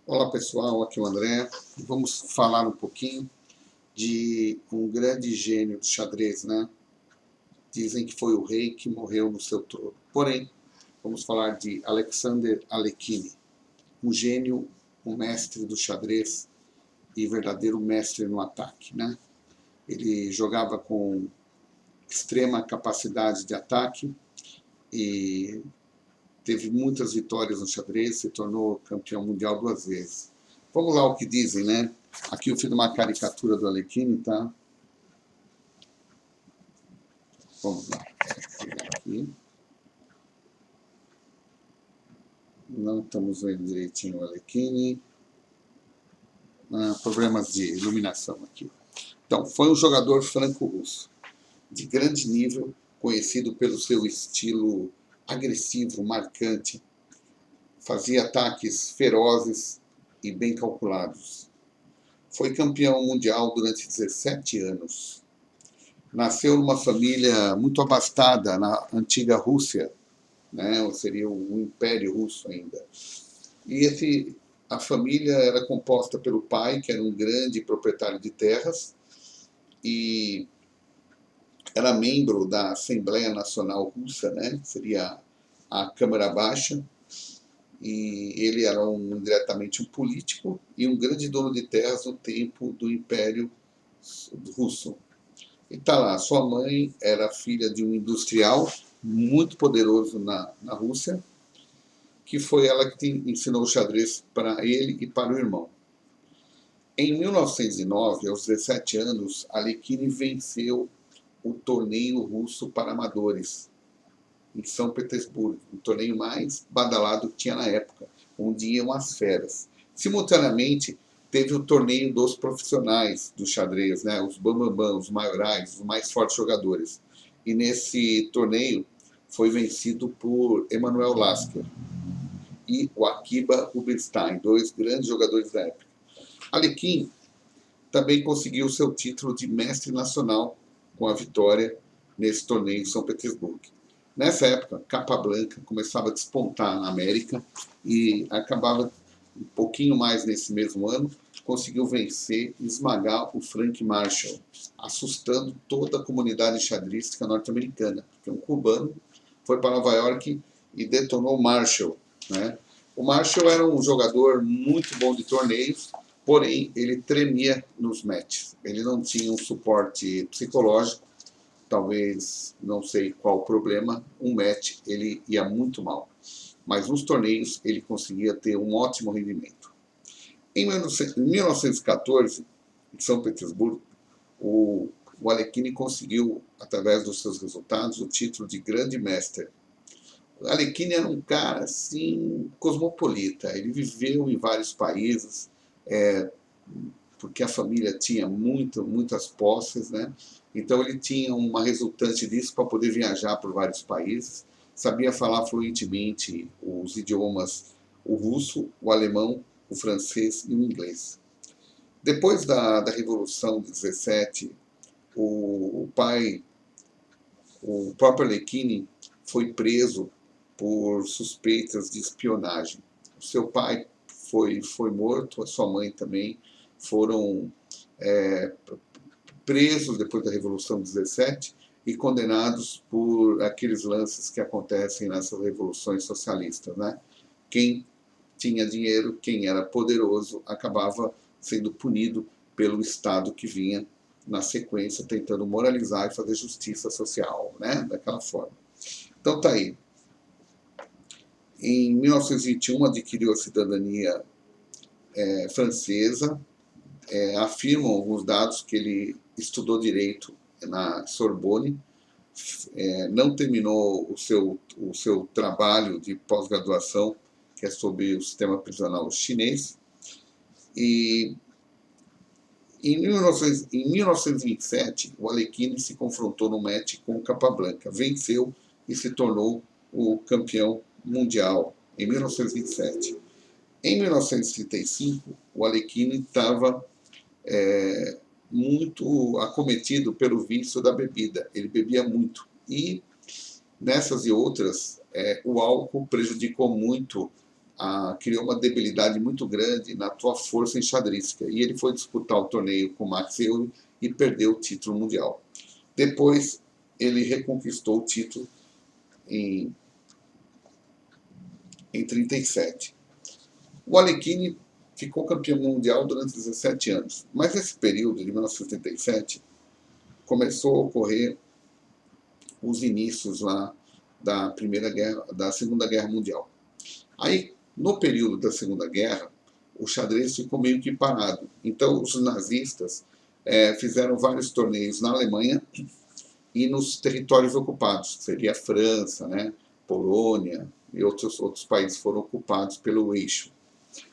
Olá pessoal, aqui é o André. Vamos falar um pouquinho de um grande gênio do xadrez, né? Dizem que foi o rei que morreu no seu trono. Porém, vamos falar de Alexander Alekhine, um gênio, um mestre do xadrez e verdadeiro mestre no ataque, né? Ele jogava com extrema capacidade de ataque e teve muitas vitórias no xadrez, se tornou campeão mundial 2 vezes. Vamos lá o que dizem, né? Aqui eu fiz uma caricatura do Alekhine, tá? Vamos lá. Aqui. Não estamos vendo direitinho o Alekhine. Problemas de iluminação aqui. Então, foi um jogador franco-russo, de grande nível, conhecido pelo seu estilo agressivo, marcante. Fazia ataques ferozes e bem calculados. Foi campeão mundial durante 17 anos. Nasceu numa família muito abastada na antiga Rússia, né? Ou seria o Império Russo ainda. E a família era composta pelo pai, que era um grande proprietário de terras, e era membro da Assembleia Nacional Russa, né? Seria a Câmara Baixa, e ele era diretamente um político e um grande dono de terras no tempo do Império Russo. E está lá, sua mãe era filha de um industrial muito poderoso na Rússia, que foi ela que ensinou o xadrez para ele e para o irmão. Em 1909, aos 17 anos, Alekhine venceu o torneio russo para amadores, em São Petersburgo, o torneio mais badalado que tinha na época, onde iam as feras. Simultaneamente, teve o torneio dos profissionais do xadrez, né? Os bambambam, os maiorais, os mais fortes jogadores. E nesse torneio foi vencido por Emanuel Lasker e o Akiba Rubinstein, dois grandes jogadores da época. Alekhine também conseguiu seu título de mestre nacional com a vitória nesse torneio em São Petersburgo. Nessa época, Capablanca começava a despontar na América e acabava um pouquinho mais nesse mesmo ano, conseguiu vencer e esmagar o Frank Marshall, assustando toda a comunidade xadrística norte-americana, porque um cubano foi para Nova York e detonou o Marshall, né? O Marshall era um jogador muito bom de torneios, porém ele tremia nos matches. Ele não tinha um suporte psicológico, talvez, não sei qual o problema, um match ele ia muito mal. Mas nos torneios ele conseguia ter um ótimo rendimento. Em 1914, em São Petersburgo, o Alekhine conseguiu, através dos seus resultados, o título de grande mestre. O Alekhine era um cara, assim, cosmopolita. Ele viveu em vários países, porque a família tinha muitas posses, né? Então ele tinha uma resultante disso para poder viajar por vários países. Sabia falar fluentemente os idiomas, o russo, o alemão, o francês e o inglês. Depois da Revolução de 17, o próprio Alekhine foi preso por suspeitas de espionagem. O seu pai foi morto, a sua mãe também foram presos depois da Revolução de 17 e condenados por aqueles lances que acontecem nessas revoluções socialistas, né? Quem tinha dinheiro, quem era poderoso, acabava sendo punido pelo Estado que vinha na sequência, tentando moralizar e fazer justiça social, né? Daquela forma. Então tá aí. Em 1921 adquiriu a cidadania francesa. Afirmam alguns dados que ele estudou direito na Sorbonne, não terminou o seu trabalho de pós-graduação, que é sobre o sistema prisional chinês, e em 1927 o Alekhine se confrontou no match com o Capablanca, venceu e se tornou o campeão mundial em 1927. Em 1935, o Alekhine estava muito acometido pelo vício da bebida. Ele bebia muito. E nessas e outras, o álcool prejudicou muito criou uma debilidade muito grande na sua força enxadrística. E ele foi disputar o torneio com Max Euwe e perdeu o título mundial. Depois, ele reconquistou o título em 37. O Alekhine ficou campeão mundial durante 17 anos. Mas nesse período, de 1977, começou a ocorrer os inícios lá da Segunda Guerra Mundial. Aí, no período da Segunda Guerra, o xadrez ficou meio que parado. Então, os nazistas fizeram vários torneios na Alemanha e nos territórios ocupados, que seria a França, né, Polônia e outros países foram ocupados pelo eixo.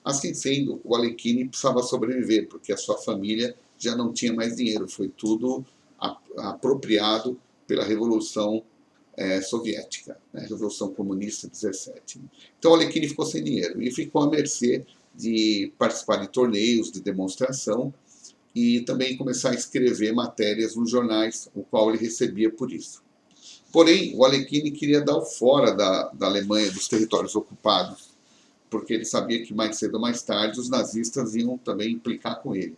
Assim sendo, o Alekhine precisava sobreviver, porque a sua família já não tinha mais dinheiro, foi tudo apropriado pela Revolução Soviética, né, Revolução Comunista 17. Então o Alekhine ficou sem dinheiro e ficou à mercê de participar de torneios de demonstração e também começar a escrever matérias nos jornais, o qual ele recebia por isso. Porém, o Alekhine queria dar o fora da Alemanha, dos territórios ocupados, porque ele sabia que mais cedo ou mais tarde os nazistas iam também implicar com ele.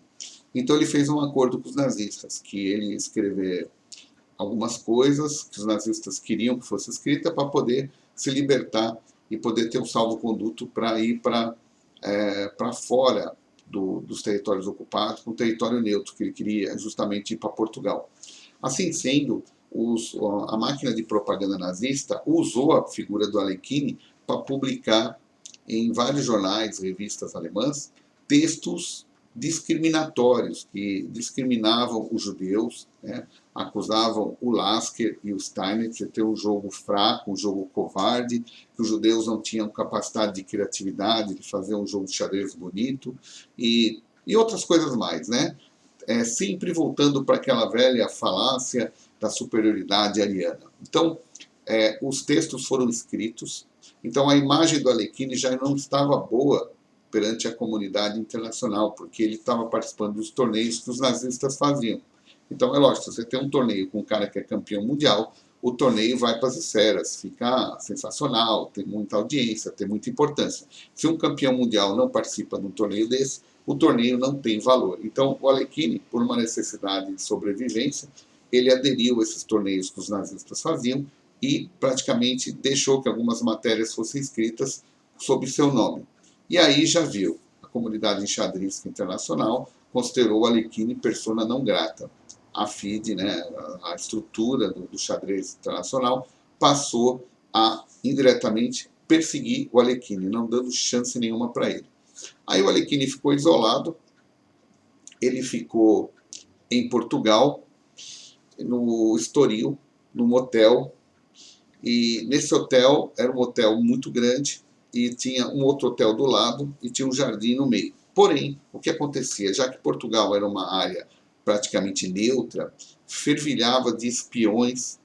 Então ele fez um acordo com os nazistas, que ele ia escrever algumas coisas que os nazistas queriam que fosse escrita para poder se libertar e poder ter um salvo-conduto para ir para fora dos territórios ocupados, um território neutro, que ele queria justamente ir para Portugal. Assim sendo, a máquina de propaganda nazista usou a figura do Alekhine para publicar em vários jornais, revistas alemãs, textos discriminatórios, que discriminavam os judeus, né, acusavam o Lasker e o Steinitz de ter um jogo fraco, um jogo covarde, que os judeus não tinham capacidade de criatividade, de fazer um jogo de xadrez bonito, e outras coisas mais, né? Sempre voltando para aquela velha falácia da superioridade ariana. Então, os textos foram escritos, então a imagem do Alekhine já não estava boa perante a comunidade internacional, porque ele estava participando dos torneios que os nazistas faziam. Então é lógico, se você tem um torneio com um cara que é campeão mundial, o torneio vai para as esferas, fica sensacional, tem muita audiência, tem muita importância. Se um campeão mundial não participa de um torneio desse, o torneio não tem valor. Então o Alekhine, por uma necessidade de sobrevivência, ele aderiu a esses torneios que os nazistas faziam e praticamente deixou que algumas matérias fossem escritas sob seu nome. E aí já viu, a comunidade enxadrística internacional considerou o Alekhine persona não grata. A FIDE, né, a estrutura do xadrez internacional, passou a indiretamente perseguir o Alekhine, não dando chance nenhuma para ele. Aí o Alekhine ficou isolado, ele ficou em Portugal, no Estoril, num hotel, e nesse hotel, era um hotel muito grande, e tinha um outro hotel do lado, e tinha um jardim no meio. Porém, o que acontecia, já que Portugal era uma área praticamente neutra, fervilhava de espiões,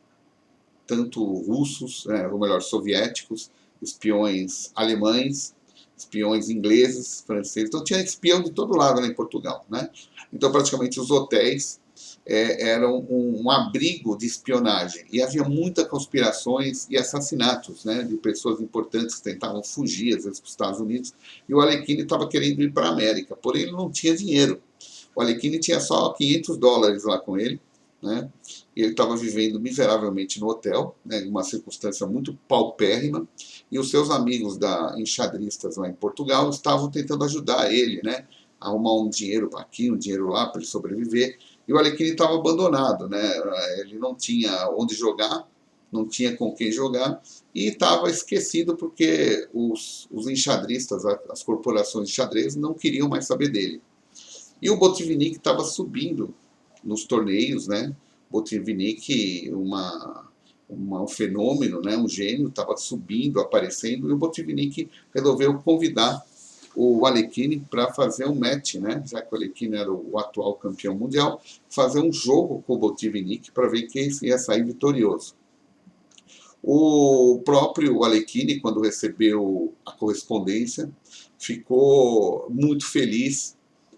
tanto russos, ou melhor, soviéticos, espiões alemães, espiões ingleses, franceses. Então tinha espião de todo lado lá em Portugal, né? Então praticamente os hotéis eram um abrigo de espionagem e havia muitas conspirações e assassinatos, né, de pessoas importantes que tentavam fugir às vezes para os Estados Unidos, e o Alekhine estava querendo ir para a América, porém ele não tinha dinheiro. O Alekhine tinha só $500 lá com ele, né? E ele estava vivendo miseravelmente no hotel, né, em uma circunstância muito paupérrima, e os seus amigos enxadristas lá em Portugal estavam tentando ajudar ele, né, a arrumar um dinheiro aqui, um dinheiro lá para ele sobreviver, e o Alekhine estava abandonado, né? Ele não tinha onde jogar, não tinha com quem jogar, e estava esquecido porque os enxadristas, as corporações de xadrez, não queriam mais saber dele. E o Botvinnik estava subindo nos torneios, né? Botvinnik, um fenômeno, né? Um gênio, estava subindo, aparecendo, e o Botvinnik resolveu convidar o Alekhine para fazer um match, né? Já que o Alekhine era o atual campeão mundial, fazer um jogo com o Botvinnik para ver quem ia sair vitorioso. O próprio Alekhine, quando recebeu a correspondência, ficou muito feliz,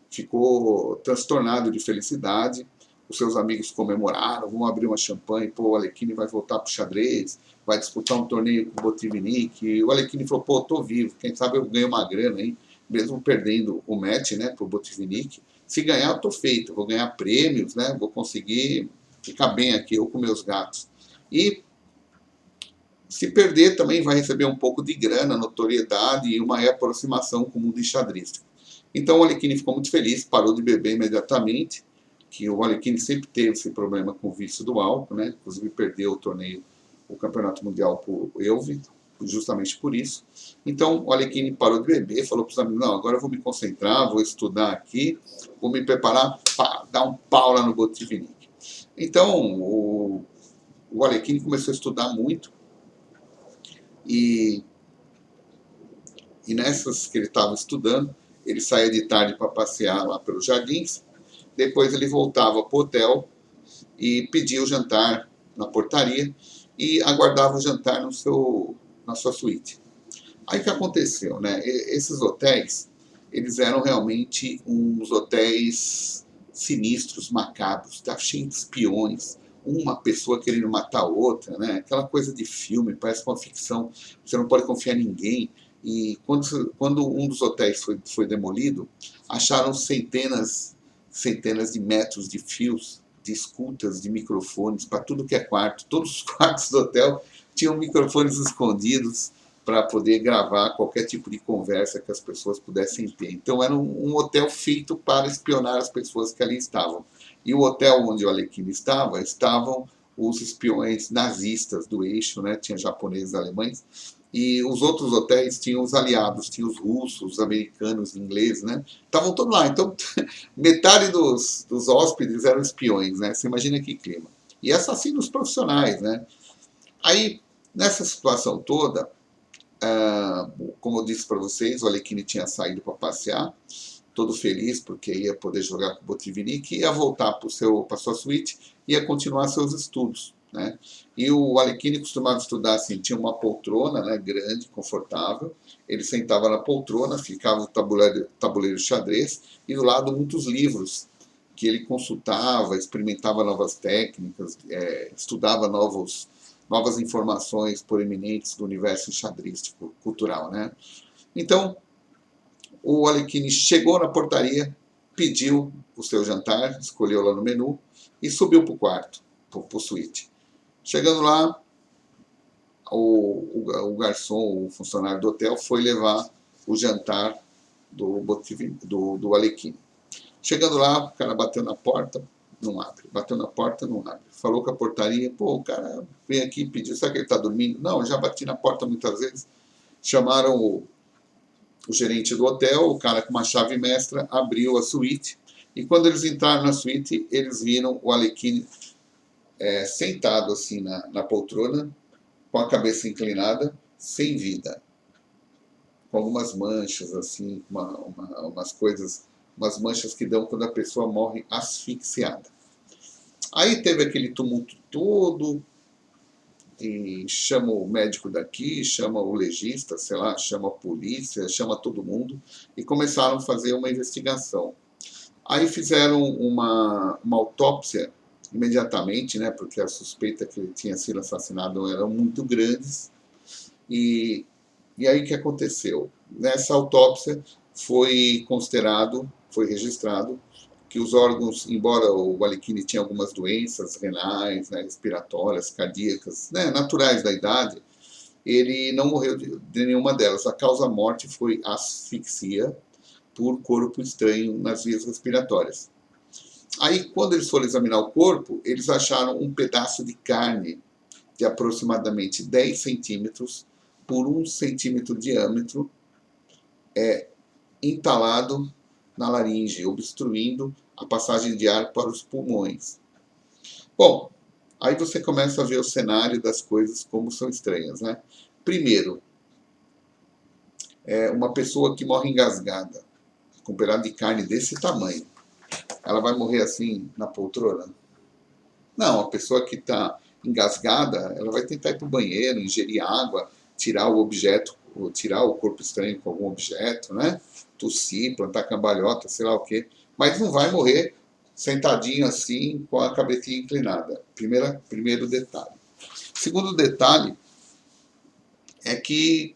ficou transtornado de felicidade, os seus amigos comemoraram, vão abrir uma champanhe, pô, o Alekhine vai voltar pro xadrez, vai disputar um torneio com o Botvinnik, e o Alekhine falou, pô, tô vivo, quem sabe eu ganho uma grana, hein? Mesmo perdendo o match, né, pro Botvinnik, se ganhar eu tô feito, vou ganhar prêmios, né, vou conseguir ficar bem aqui, eu com meus gatos. E se perder também vai receber um pouco de grana, notoriedade e uma reaproximação com o mundo enxadrístico. Então o Alekhine ficou muito feliz, parou de beber imediatamente, que o Alekhine sempre teve esse problema com o vício do álcool, né? Inclusive perdeu o torneio, o campeonato mundial por Elvin, justamente por isso. Então o Alekhine parou de beber, falou para os amigos, não, agora eu vou me concentrar, vou estudar aqui, vou me preparar para dar um pau lá no Botvinnik. Então o Alekhine começou a estudar muito, e nessas que ele estava estudando, ele saía de tarde para passear lá pelos jardins, depois ele voltava para o hotel e pedia o jantar na portaria e aguardava o jantar na sua suíte. Aí o que aconteceu, né? Esses hotéis, eles eram realmente uns hotéis sinistros, macabros, tá cheio de espiões, uma pessoa querendo matar a outra, né? Aquela coisa de filme, parece uma ficção, você não pode confiar em ninguém. E quando um dos hotéis foi demolido, acharam centenas de metros de fios, de escutas, de microfones, para tudo que é quarto. Todos os quartos do hotel tinham microfones escondidos para poder gravar qualquer tipo de conversa que as pessoas pudessem ter. Então era um hotel feito para espionar as pessoas que ali estavam. E o hotel onde o Alekhine estava, estavam os espiões nazistas do eixo, né? Tinha japoneses e alemães, e os outros hotéis tinham os aliados, tinham os russos, os americanos, os ingleses, né? Estavam todos lá. Então, metade dos hóspedes eram espiões, né? Você imagina que clima. E assassinos profissionais, né? Aí, nessa situação toda, como eu disse para vocês, o Alekhine tinha saído para passear, todo feliz porque ia poder jogar com o Botvinnik, ia voltar para a sua suíte, ia continuar seus estudos, né? E o Alekhine costumava estudar assim, tinha uma poltrona, né, grande, confortável, ele sentava na poltrona, ficava o tabuleiro de xadrez, e do lado muitos livros que ele consultava, experimentava novas técnicas, estudava novas informações proeminentes do universo xadrístico cultural, né? Então, o Alekhine chegou na portaria, pediu o seu jantar, escolheu lá no menu e subiu para o quarto, para o suíte. Chegando lá, o garçom, o funcionário do hotel, foi levar o jantar do Alekhine. Chegando lá, o cara bateu na porta, não abre. Bateu na porta, não abre. Falou com a portaria, pô, o cara vem aqui pedir, será que ele está dormindo? Não, já bati na porta muitas vezes. Chamaram o gerente do hotel, o cara com uma chave mestra, abriu a suíte, e quando eles entraram na suíte, eles viram o Alekhine sentado assim na poltrona, com a cabeça inclinada, sem vida, com algumas manchas, assim, umas coisas, umas manchas que dão quando a pessoa morre asfixiada. Aí teve aquele tumulto todo, e chama o médico daqui, chama o legista, sei lá, chama a polícia, chama todo mundo, e começaram a fazer uma investigação. Aí fizeram uma autópsia imediatamente, né, porque a suspeita que ele tinha sido assassinado eram muito grandes, e aí o que aconteceu? Nessa autópsia foi registrado que os órgãos, embora o Alekhine tinha algumas doenças renais, né, respiratórias, cardíacas, né, naturais da idade, ele não morreu de nenhuma delas. A causa-morte foi asfixia por corpo estranho nas vias respiratórias. Aí, quando eles foram examinar o corpo, eles acharam um pedaço de carne de aproximadamente 10 centímetros por 1 centímetro de diâmetro, entalado na laringe, obstruindo a passagem de ar para os pulmões. Bom, aí você começa a ver o cenário das coisas como são estranhas, né? Primeiro, uma pessoa que morre engasgada, com um pedaço de carne desse tamanho, ela vai morrer assim na poltrona? Não, a pessoa que está engasgada, ela vai tentar ir para o banheiro, ingerir água, tirar o objeto, ou tirar o corpo estranho com algum objeto, né? Tossir, plantar cambalhota, sei lá o quê. Mas não vai morrer sentadinho assim, com a cabecinha inclinada. Primeiro detalhe. Segundo detalhe é que,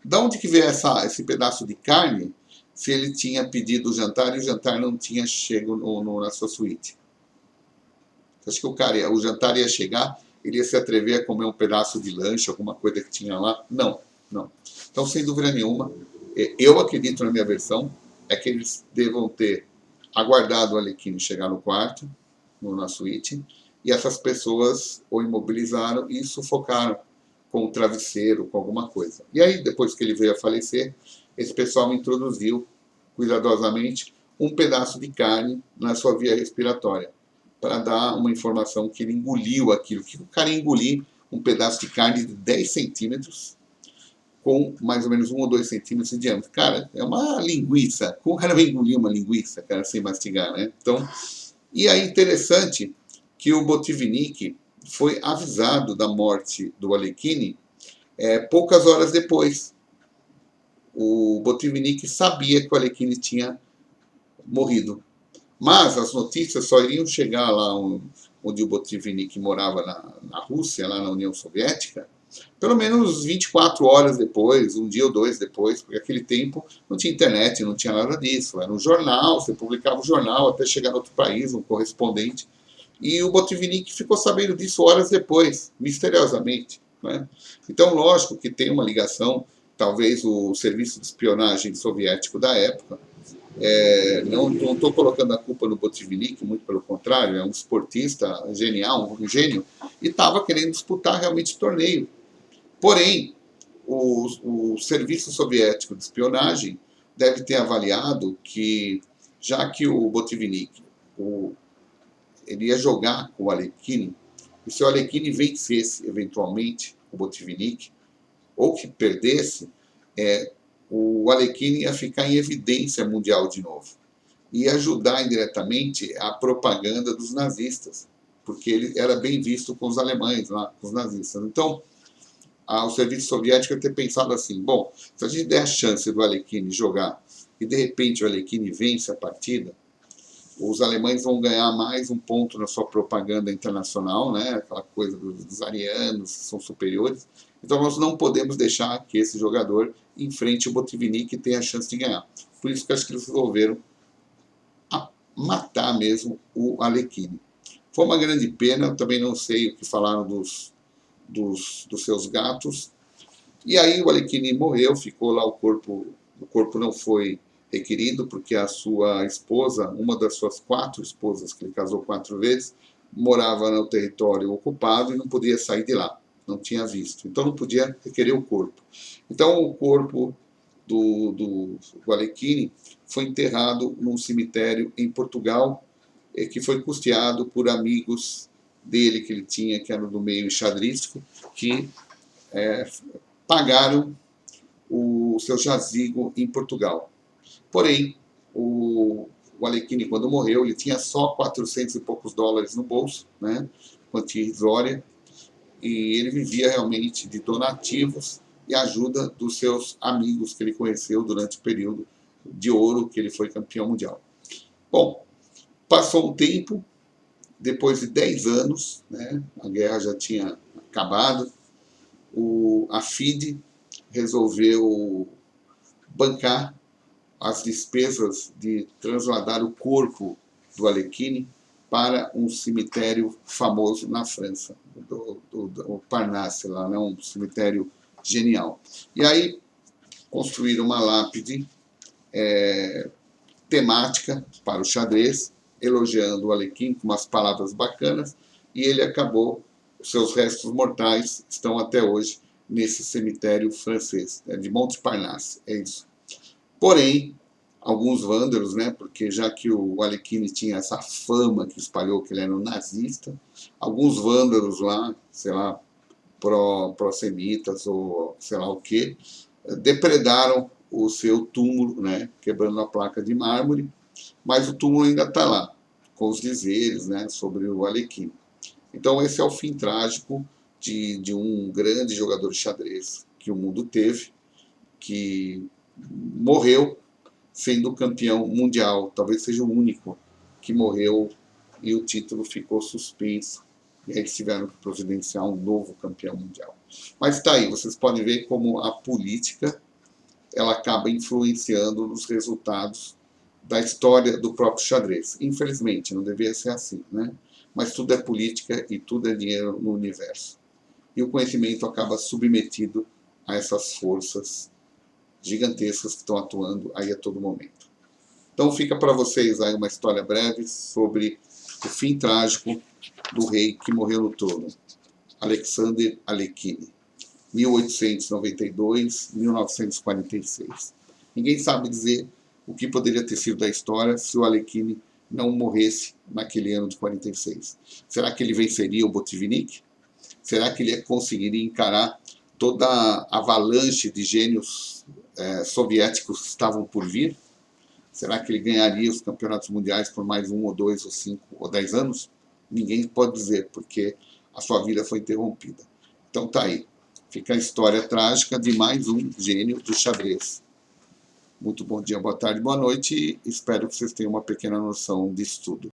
de onde que veio esse pedaço de carne, se ele tinha pedido o jantar e o jantar não tinha chego na sua suíte? Acho que o jantar ia chegar, ele ia se atrever a comer um pedaço de lanche, alguma coisa que tinha lá? Não, não. Então, sem dúvida nenhuma, eu acredito na minha versão, é que eles devam ter aguardado o Alekhine chegar no quarto, na suíte, e essas pessoas o imobilizaram e sufocaram com o travesseiro, com alguma coisa. E aí, depois que ele veio a falecer, esse pessoal introduziu, cuidadosamente, um pedaço de carne na sua via respiratória, para dar uma informação que ele engoliu aquilo, que o cara engolir um pedaço de carne de 10 centímetros, com mais ou menos 1 ou 2 centímetros de diâmetro. Cara, é uma linguiça. Como o cara vai engolir uma linguiça, cara, sem mastigar, né? Então, e aí interessante que o Botvinnik foi avisado da morte do Alekhine poucas horas depois. O Botvinnik sabia que o Alekhine tinha morrido. Mas as notícias só iriam chegar lá onde o Botvinnik morava na Rússia, lá na União Soviética, pelo menos 24 horas depois, um dia ou dois depois, porque naquele tempo não tinha internet, não tinha nada disso. Era um jornal, você publicava o jornal até chegar em outro país, um correspondente. E o Botvinnik ficou sabendo disso horas depois, misteriosamente. Né? Então, lógico que tem uma ligação, talvez o serviço de espionagem soviético da época. Não estou colocando a culpa no Botvinnik, muito pelo contrário, é um esportista genial, um gênio, e estava querendo disputar realmente o torneio. Porém, o serviço soviético de espionagem deve ter avaliado que, já que o Botvinnik ele ia jogar com o Alekhine, e se o Alekhine vencesse eventualmente o Botvinnik, ou que perdesse, o Alekhine ia ficar em evidência mundial de novo. E ajudar indiretamente a propaganda dos nazistas, porque ele era bem visto com os alemães, lá, com os nazistas. Então, o serviço soviético ia ter pensado assim, bom, se a gente der a chance do Alekhine jogar e de repente o Alekhine vence a partida, os alemães vão ganhar mais um ponto na sua propaganda internacional, né? Aquela coisa dos arianos que são superiores. Então nós não podemos deixar que esse jogador enfrente o Botvinnik e tenha a chance de ganhar. Por isso que acho que eles resolveram matar mesmo o Alekhine. Foi uma grande pena, eu também não sei o que falaram dos seus gatos. E aí o Alekhine morreu, ficou lá o corpo não foi requerido, porque a sua esposa, uma das suas 4 esposas, que ele casou 4 vezes, morava no território ocupado e não podia sair de lá, não tinha visto. Então não podia requerer o corpo. Então o corpo do Alekhine foi enterrado num cemitério em Portugal, que foi custeado por amigos dele que ele tinha, que eram do meio enxadrístico, que pagaram o seu jazigo em Portugal. Porém, o Alekhine, quando morreu, ele tinha só 400 e poucos dólares no bolso, né, quantia irrisória, e ele vivia realmente de donativos e ajuda dos seus amigos que ele conheceu durante o período de ouro que ele foi campeão mundial. Bom, passou um tempo, depois de 10 anos, né, a guerra já tinha acabado, a FIDE resolveu bancar as despesas de trasladar o corpo do Alekhine para um cemitério famoso na França, do Parnasse, lá, né, um cemitério genial. E aí construíram uma lápide temática para o xadrez, elogiando o Alekhine com umas palavras bacanas, e ele acabou, os seus restos mortais estão até hoje nesse cemitério francês, de Montparnasse, é isso. Porém, alguns vândalos, né, porque já que o Alekhine tinha essa fama que espalhou que ele era um nazista, alguns vândalos lá, sei lá, pró-semitas ou sei lá o que, depredaram o seu túmulo, né, quebrando a placa de mármore, mas o túmulo ainda está lá, com os dizeres, né, sobre o Alekhine. Então esse é o fim trágico de um grande jogador de xadrez que o mundo teve, que morreu sendo campeão mundial, talvez seja o único que morreu e o título ficou suspenso. E aí eles tiveram que providenciar um novo campeão mundial. Mas está aí, vocês podem ver como a política ela acaba influenciando nos resultados da história do próprio xadrez. Infelizmente, não deveria ser assim, né? Mas tudo é política e tudo é dinheiro no universo. E o conhecimento acaba submetido a essas forças gigantescas que estão atuando aí a todo momento. Então fica para vocês aí uma história breve sobre o fim trágico do rei que morreu no trono, Alexander Alekhine, 1892-1946. Ninguém sabe dizer o que poderia ter sido da história se o Alekhine não morresse naquele ano de 46. Será que ele venceria o Botvinnik? Será que ele conseguiria encarar toda a avalanche de gênios soviéticos que estavam por vir? Será que ele ganharia os campeonatos mundiais por mais 1, ou 2, ou 5, ou 10 anos? Ninguém pode dizer, porque a sua vida foi interrompida. Então tá aí. Fica a história trágica de mais um gênio do xadrez. Muito bom dia, boa tarde, boa noite. Espero que vocês tenham uma pequena noção disso tudo.